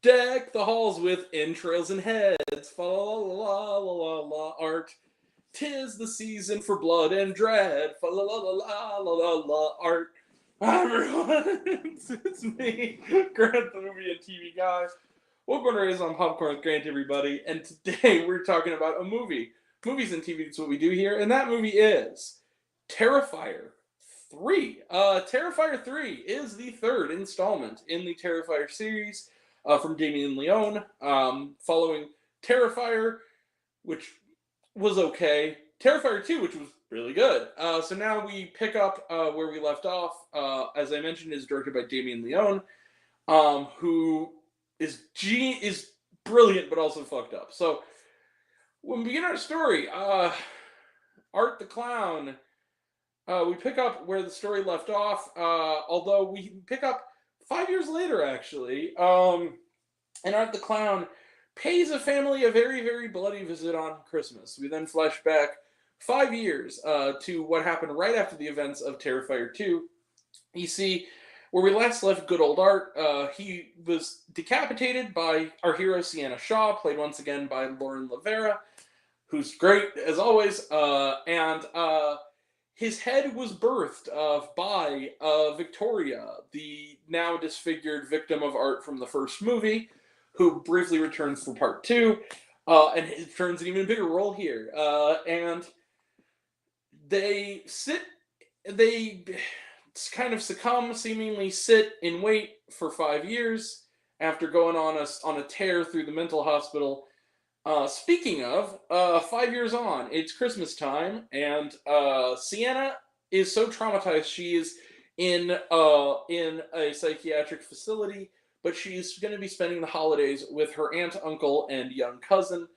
Deck the halls with entrails and heads. Fa la la la la la la art. 'Tis the season for blood and dread. Fa la la la la la la la art. Hi everyone, it's me, Grant the movie and TV guy. Welcome to Raise on Popcorn with Grant, everybody. And today we're talking about a movie. Movies and TV is what we do here, and that movie is Terrifier 3. Terrifier 3 is the third installment in the Terrifier series from Damien Leone, following Terrifier, which was okay, Terrifier 2, which was really good. So now we pick up where we left off. As I mentioned, is directed by Damien Leone, who is brilliant but also fucked up. So when we begin our story, Art the Clown, we pick up where the story left off, although we pick up 5 years later, actually. And Art the Clown pays a family a very, very bloody visit on Christmas. We then flash back 5 years to what happened right after the events of Terrifier 2. You see, where we last left good old Art, he was decapitated by our hero Sienna Shaw, played once again by Lauren Lavera, who's great as always, and his head was birthed by Victoria, the now disfigured victim of Art from the first movie, who briefly returns for part 2, and it turns an even bigger role here. And they kind of succumb, seemingly sit and wait for 5 years after going on a tear through the mental hospital. Speaking of, 5 years on, it's Christmas time, and Sienna is so traumatized she is in a psychiatric facility, but she's going to be spending the holidays with her aunt, uncle, and young cousin.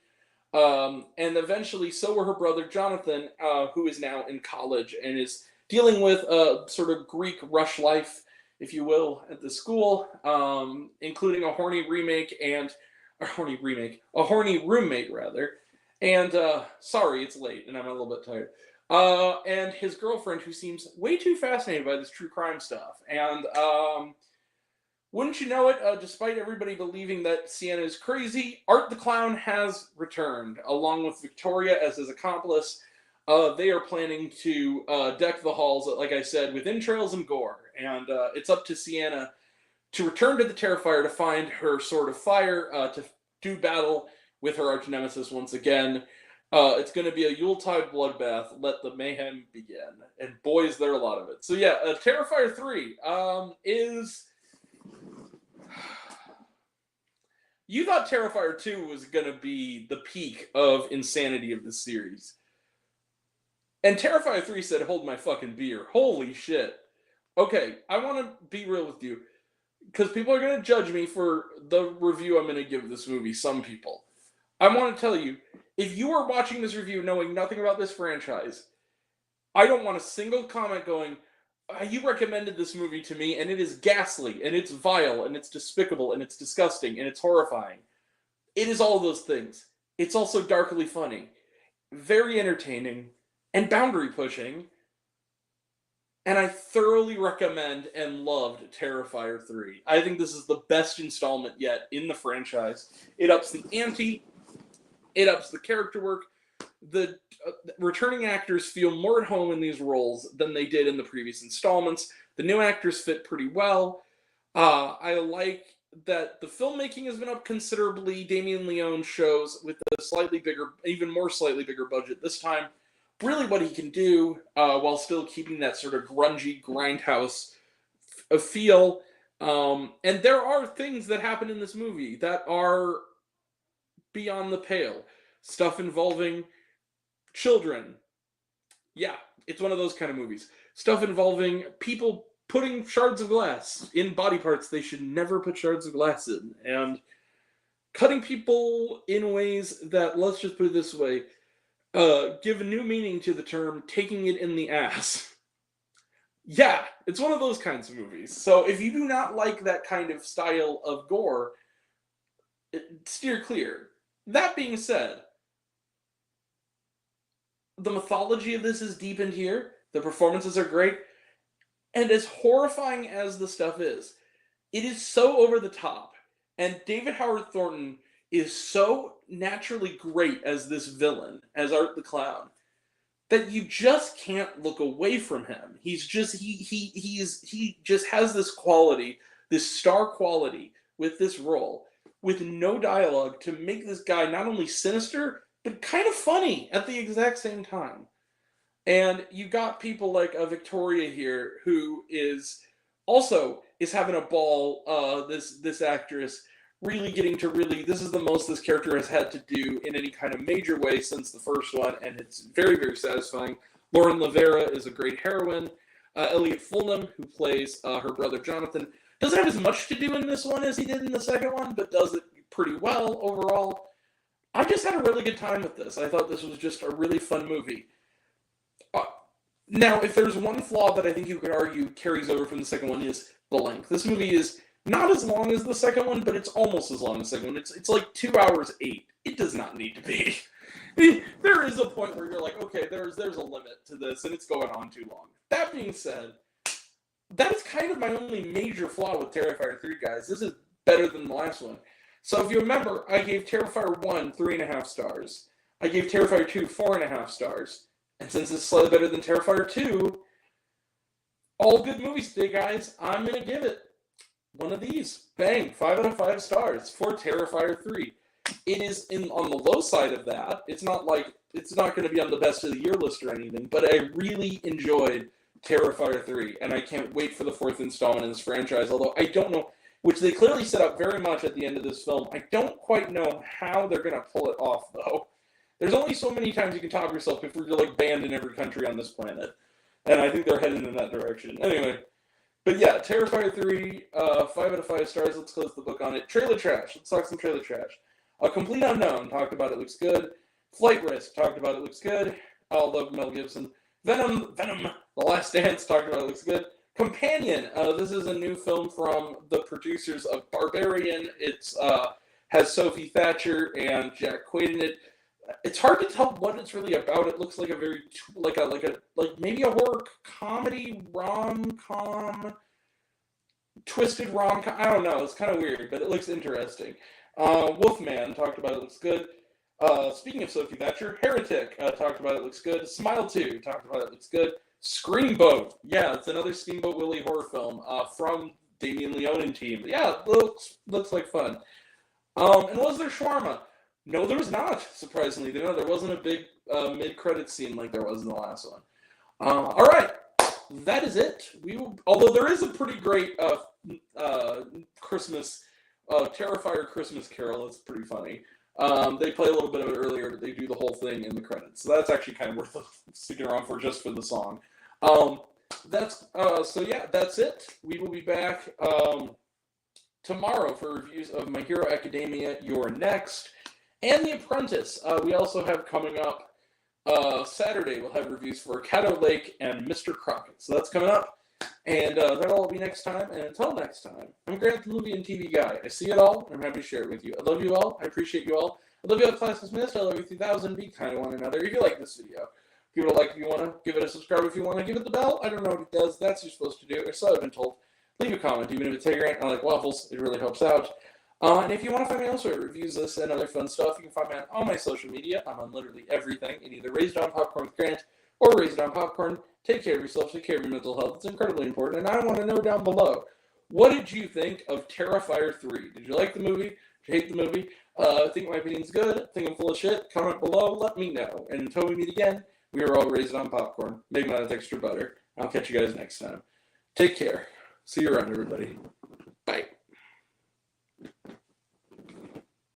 And eventually, so will her brother Jonathan, who is now in college and is dealing with a sort of Greek rush life, if you will, at the school, including a horny roommate, rather. And sorry, it's late, and I'm a little bit tired. And his girlfriend, who seems way too fascinated by this true crime stuff. And wouldn't you know it, despite everybody believing that Sienna is crazy, Art the Clown has returned, along with Victoria as his accomplice. They are planning to deck the halls, like I said, with entrails and gore. And it's up to Sienna to return to the Terrifier to find her Sword of Fire, to do battle with her arch nemesis once again. It's going to be a Yuletide bloodbath. Let the mayhem begin. And boy, is there a lot of it. So yeah, Terrifier 3 is... You thought Terrifier 2 was going to be the peak of insanity of the series. And Terrifier 3 said, hold my fucking beer. Holy shit. Okay, I want to be real with you, because people are going to judge me for the review I'm going to give this movie, some people. I want to tell you, if you are watching this review knowing nothing about this franchise, I don't want a single comment going, you recommended this movie to me, and it is ghastly, and it's vile, and it's despicable, and it's disgusting, and it's horrifying. It is all those things. It's also darkly funny, very entertaining, and boundary pushing. And I thoroughly recommend and loved Terrifier 3. I think this is the best installment yet in the franchise. It ups the ante. It ups the character work. The returning actors feel more at home in these roles than they did in the previous installments. The new actors fit pretty well. I like that the filmmaking has been up considerably. Damien Leone shows with a slightly bigger, even more slightly bigger budget this time, really what he can do while still keeping that sort of grungy grindhouse feel. And there are things that happen in this movie that are beyond the pale. Stuff involving children. Yeah, it's one of those kind of movies. Stuff involving people putting shards of glass in body parts they should never put shards of glass in. And cutting people in ways that, let's just put it this way, give a new meaning to the term taking it in the ass. Yeah, it's one of those kinds of movies. So if you do not like that kind of style of gore, steer clear. That being said, the mythology of this is deepened here. The performances are great. And as horrifying as the stuff is, it is so over the top And David Howard Thornton is so naturally great as this villain, as Art the Clown, that you just can't look away from him. He's just he just has this quality, this star quality with this role, with no dialogue, to make this guy not only sinister but kind of funny at the exact same time. And you got people like Victoria here, who is having a ball. This actress really getting to this is the most this character has had to do in any kind of major way since the first one, and it's very, very satisfying. Lauren Lavera is a great heroine. Elliot Fulham, who plays her brother Jonathan, doesn't have as much to do in this one as he did in the second one, but does it pretty well overall. I just had a really good time with this. I thought this was just a really fun movie. Now, if there's one flaw that I think you could argue carries over from the second one, is the length. This movie is not as long as the second one, but it's almost as long as the second one. It's like 2 hours 8. It does not need to be. There is a point where you're like, okay, there's a limit to this, and it's going on too long. That being said, that is kind of my only major flaw with Terrifier 3, guys. This is better than the last one. So if you remember, I gave Terrifier 1 3.5 stars. I gave Terrifier 2 4.5 stars. And since it's slightly better than Terrifier 2, all good movies today, guys, I'm going to give it one of these. Bang, 5 out of 5 stars for Terrifier 3. It is on the low side of that. It's not going to be on the best of the year list or anything, but I really enjoyed Terrifier 3, and I can't wait for the 4th installment in this franchise, although I don't know, which they clearly set up very much at the end of this film. I don't quite know how they're going to pull it off, though. There's only so many times you can top yourself before you're like banned in every country on this planet. And I think they're heading in that direction. Anyway, but yeah, Terrifier 3, 5 out of 5 stars. Let's close the book on it. Trailer trash. Let's talk some trailer trash. A Complete Unknown, talked about it, looks good. Flight Risk, talked about it, looks good. I love Mel Gibson. Venom, The Last Dance, talked about it, looks good. Companion, this is a new film from the producers of Barbarian. It's has Sophie Thatcher and Jack Quaid in it. It's hard to tell what it's really about. It looks like a very like maybe a horror comedy rom-com, twisted rom-com. I don't know. It's kind of weird, but it looks interesting. Wolfman, talked about it, looks good. Speaking of Sophie Thatcher, Heretic, talked about it, looks good. Smile 2, talked about it, looks good. Screamboat, yeah, it's another Steamboat Willie horror film from Damien Leone and team. Yeah, looks like fun. And was there shawarma? No, there was not, surprisingly. No, there wasn't a big mid-credit scene like there was in the last one. All right, that is it. Although there is a pretty great Christmas, Terrifier Christmas Carol. It's pretty funny. They play a little bit of it earlier, but they do the whole thing in the credits. So that's actually kind of worth sticking around for just for the song. That's it. We will be back tomorrow for reviews of My Hero Academia, You're Next, and The Apprentice. We also have coming up Saturday, we'll have reviews for Caddo Lake and Mr. Crockett. So that's coming up. And that'll all be next time. And until next time, I'm Grant, the movie and TV guy. I see it all. I'm happy to share it with you. I love you all. I appreciate you all. I love you all, class dismissed. I love you 3000. Be kind to one another. If you like this video, give it a like if you want to. Give it a subscribe if you want to. Give it the bell. I don't know what it does. That's what you're supposed to do. Or so I've been told. Leave a comment, even if it's hey Grant, I like waffles. It really helps out. And if you want to find me elsewhere, reviews this and other fun stuff, you can find me on all my social media. I'm on literally everything in either Raised on Popcorn with Grant or Raised on Popcorn. Take care of yourself. Take care of your mental health. It's incredibly important. And I want to know down below, what did you think of Terrifier 3? Did you like the movie? Did you hate the movie? Think my opinion's good? Think I'm full of shit? Comment below. Let me know. And until we meet again, we are all raised on popcorn. Maybe not with extra butter. I'll catch you guys next time. Take care. See you around, everybody. Bye.